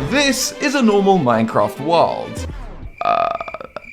this is a normal Minecraft world.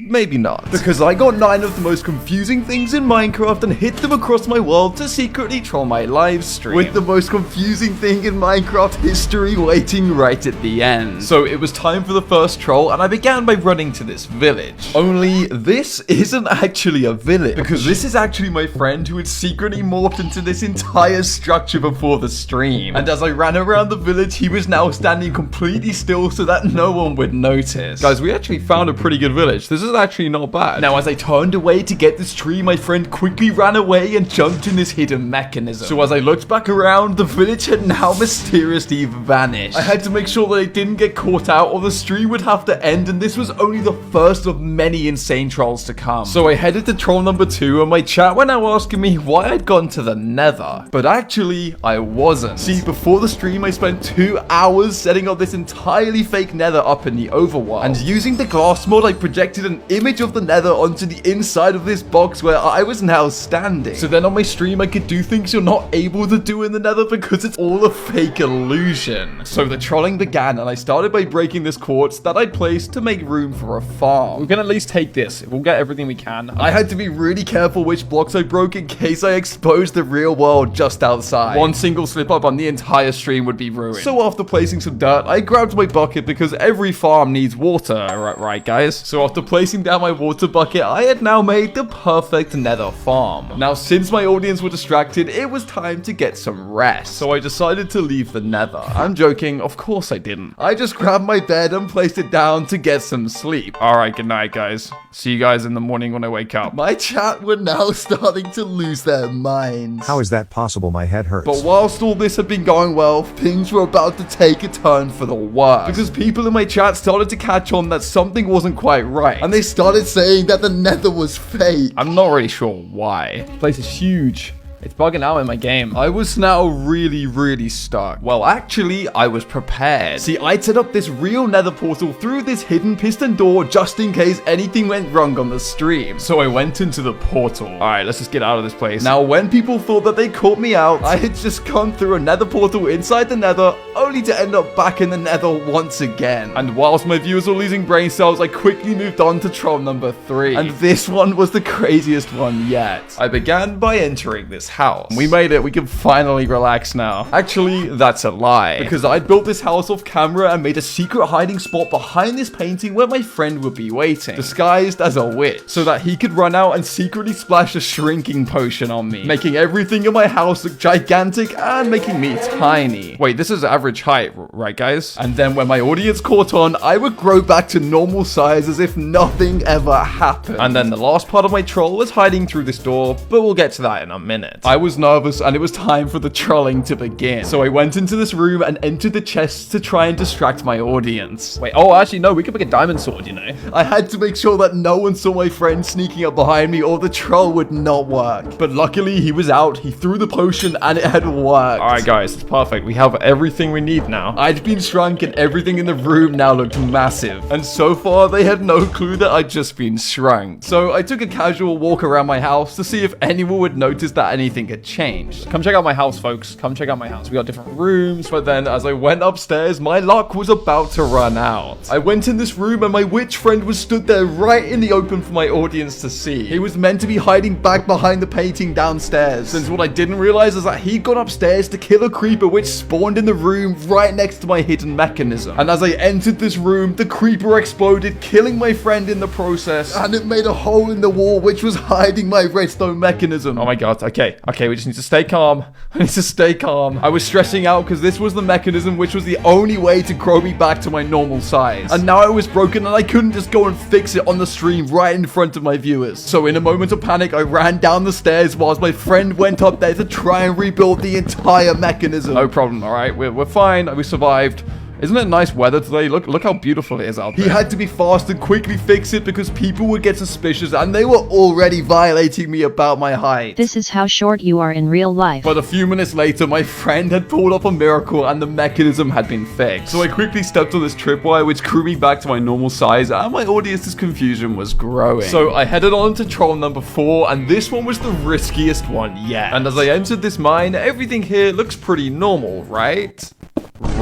Maybe not. Because I got 9 of the most confusing things in Minecraft and hid them across my world to secretly troll my live stream. With the most confusing thing in Minecraft history waiting right at the end. So it was time for the first troll, and I began by running to this village. Only this isn't actually a village, because this is actually my friend who had secretly morphed into this entire structure before the stream. And as I ran around the village, he was now standing completely still so that no one would notice. Guys, we actually found a pretty good village. This is actually not bad. Now, as I turned away to get this tree, my friend quickly ran away and jumped in this hidden mechanism. So as I looked back around, the village had now mysteriously vanished. I had to make sure that I didn't get caught out or the stream would have to end, and this was only the first of many insane trolls to come. So I headed to troll number 2, and my chat were now asking me why I'd gone to the nether. But actually, I wasn't. See, before the stream, I spent 2 hours setting up this entirely fake nether up in the overworld. And using the glass mod, I projected an image of the nether onto the inside of this box where I was now standing. So then on my stream, I could do things you're not able to do in the nether because it's all a fake illusion. So the trolling began, and I started by breaking this quartz that I'd placed to make room for a farm. We can at least take this. We'll get everything we can. I had to be really careful which blocks I broke in case I exposed the real world just outside. One single slip up on the entire stream would be ruined. So after placing some dirt, I grabbed my bucket because every farm needs water, right guys? So after placing down my water bucket, I had now made the perfect nether farm. Now, since my audience were distracted, it was time to get some rest. So I decided to leave the nether. I'm joking, of course I didn't. I just grabbed my bed and placed it down to get some sleep. Alright, good night guys. See you guys in the morning when I wake up. My chat were now starting to lose their minds. How is that possible? My head hurts. But whilst all this had been going well, things were about to take a turn for the worse. Because people in my chat started to catch on that something wasn't quite right. And they started saying that the nether was fake. I'm not really sure why. This place is huge. It's bugging out in my game. I was now really stuck. Well, actually, I was prepared. See, I'd set up this real nether portal through this hidden piston door just in case anything went wrong on the stream. So I went into the portal. All right, let's just get out of this place. Now, when people thought that they caught me out, I had just come through a nether portal inside the nether, only to end up back in the nether once again. And whilst my viewers were losing brain cells, I quickly moved on to troll number 3. And this one was the craziest one yet. I began by entering this house. We made it. We can finally relax now. Actually, that's a lie. Because I built this house off camera and made a secret hiding spot behind this painting where my friend would be waiting, disguised as a witch, so that he could run out and secretly splash a shrinking potion on me, making everything in my house look gigantic and making me tiny. Wait, this is average height, right guys? And then when my audience caught on, I would grow back to normal size as if nothing ever happened. And then the last part of my troll was hiding through this door, but we'll get to that in a minute. I was nervous and it was time for the trolling to begin. So I went into this room and entered the chests to try and distract my audience. Wait, oh, actually, no, we could make a diamond sword, you know? I had to make sure that no one saw my friend sneaking up behind me or the troll would not work. But luckily, he was out, he threw the potion, and it had worked. All right, guys, it's perfect. We have everything we need now. I'd been shrunk and everything in the room now looked massive. And so far, they had no clue that I'd just been shrunk. So I took a casual walk around my house to see if anyone would notice that anything had changed. Come check out my house, folks. Come check out my house. We got different rooms. But then as I went upstairs, my luck was about to run out. I went in this room and my witch friend was stood there right in the open for my audience to see. He was meant to be hiding back behind the painting downstairs. Since what I didn't realize is that he'd gone upstairs to kill a creeper which spawned in the room right next to my hidden mechanism. And as I entered this room, the creeper exploded, killing my friend in the process. And it made a hole in the wall which was hiding my redstone mechanism. Oh my god, okay, we just need to stay calm. I need to stay calm. I was stressing out because this was the mechanism which was the only way to grow me back to my normal size. And now it was broken and I couldn't just go and fix it on the stream right in front of my viewers. So in a moment of panic, I ran down the stairs whilst my friend went up there to try and rebuild the entire mechanism. No problem, all right? We're fine. We survived. Isn't it nice weather today? Look how beautiful it is out there. He had to be fast and quickly fix it because people would get suspicious and they were already violating me about my height. This is how short you are in real life. But a few minutes later, my friend had pulled off a miracle and the mechanism had been fixed. So I quickly stepped on this tripwire which grew me back to my normal size and my audience's confusion was growing. So I headed on to troll number 4 and this one was the riskiest one yet. And as I entered this mine, everything here looks pretty normal, right?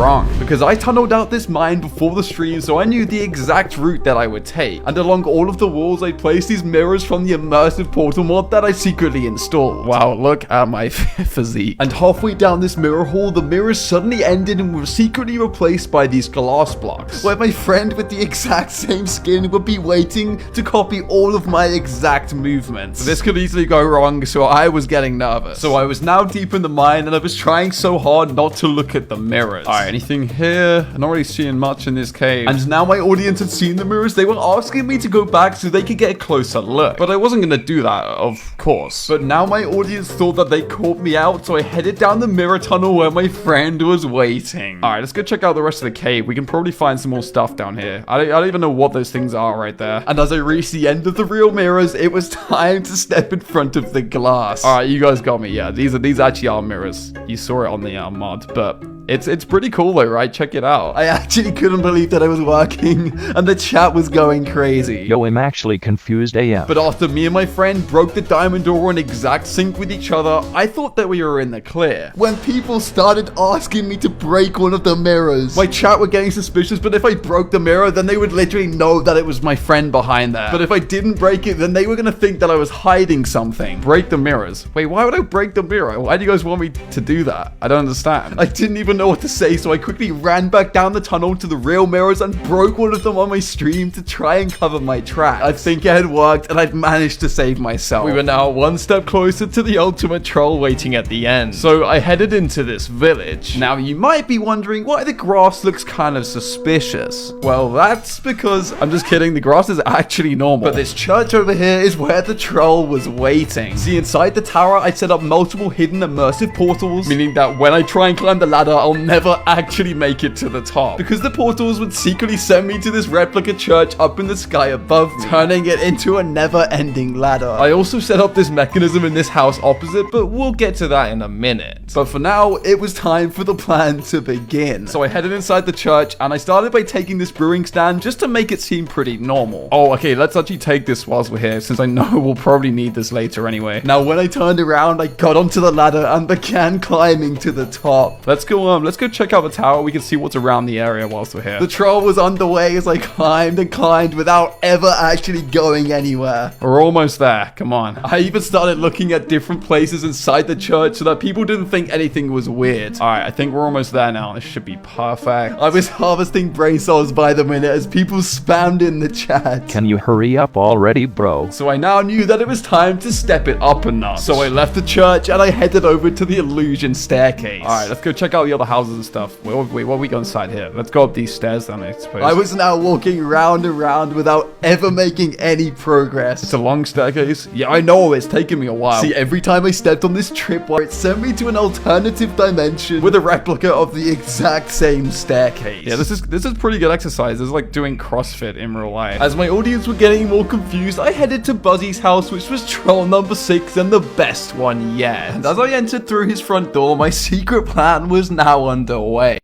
wrong. Because I tunneled out this mine before the stream, so I knew the exact route that I would take. And along all of the walls, I placed these mirrors from the immersive portal mod that I secretly installed. Wow, look at my physique. And halfway down this mirror hall, the mirrors suddenly ended and were secretly replaced by these glass blocks, where my friend with the exact same skin would be waiting to copy all of my exact movements. This could easily go wrong, so I was getting nervous. So I was now deep in the mine, and I was trying so hard not to look at the mirrors. Alright, anything here? I'm not really seeing much in this cave. And now my audience had seen the mirrors. They were asking me to go back so they could get a closer look. But I wasn't gonna do that, of course. But now my audience thought that they caught me out, so I headed down the mirror tunnel where my friend was waiting. Alright, let's go check out the rest of the cave. We can probably find some more stuff down here. I don't even know what those things are right there. And as I reached the end of the real mirrors, it was time to step in front of the glass. Alright, you guys got me. Yeah, these actually are mirrors. You saw it on the mod, but it's pretty cool though, right? Check it out. I actually couldn't believe that I was working and the chat was going crazy. Yo, I'm actually confused AF. But after me and my friend broke the diamond door in exact sync with each other, I thought that we were in the clear. When people started asking me to break one of the mirrors, My chat were getting suspicious, but if I broke the mirror, then they would literally know that it was my friend behind there. But if I didn't break it, then they were gonna think that I was hiding something. Break the mirrors. Wait, why would I break the mirror? Why do you guys want me to do that? I don't understand. I didn't even know what to say, so I quickly ran back down the tunnel to the real mirrors and broke one of them on my stream to try and cover my tracks. I think it had worked, and I'd managed to save myself. We were now one step closer to the ultimate troll waiting at the end. So I headed into this village. Now you might be wondering why the grass looks kind of suspicious. Well, that's because, I'm just kidding, the grass is actually normal. But this church over here is where the troll was waiting. See, inside the tower, I set up multiple hidden immersive portals, meaning that when I try and climb the ladder, I'll never actually make it to the top. Because the portals would secretly send me to this replica church up in the sky above me, turning it into a never-ending ladder. I also set up this mechanism in this house opposite, but we'll get to that in a minute. But for now, it was time for the plan to begin. So I headed inside the church, and I started by taking this brewing stand just to make it seem pretty normal. Oh, okay, let's actually take this whilst we're here, since I know we'll probably need this later anyway. Now, when I turned around, I got onto the ladder and began climbing to the top. Let's go check out the tower. We can see what's around the area whilst we're here. The troll was underway as I climbed and climbed without ever actually going anywhere. We're almost there. Come on. I even started looking at different places inside the church so that people didn't think anything was weird. All right, I think we're almost there now. This should be perfect. I was harvesting brain cells by the minute as people spammed in the chat. Can you hurry up already, bro? So I now knew that it was time to step it up a notch. So I left the church and I headed over to the illusion staircase. All right, let's go check out the other houses and stuff. Wait, what we got inside here? Let's go up these stairs then, I suppose. I was now walking round and round without ever making any progress. It's a long staircase. Yeah, I know, it's taken me a while. See, every time I stepped on this tripwire, it sent me to an alternative dimension with a replica of the exact same staircase. Yeah, this is pretty good exercise. It's like doing CrossFit in real life. As my audience were getting more confused, I headed to Buzzy's house, which was troll number 6 and the best one yet. And as I entered through his front door, my secret plan was now underway.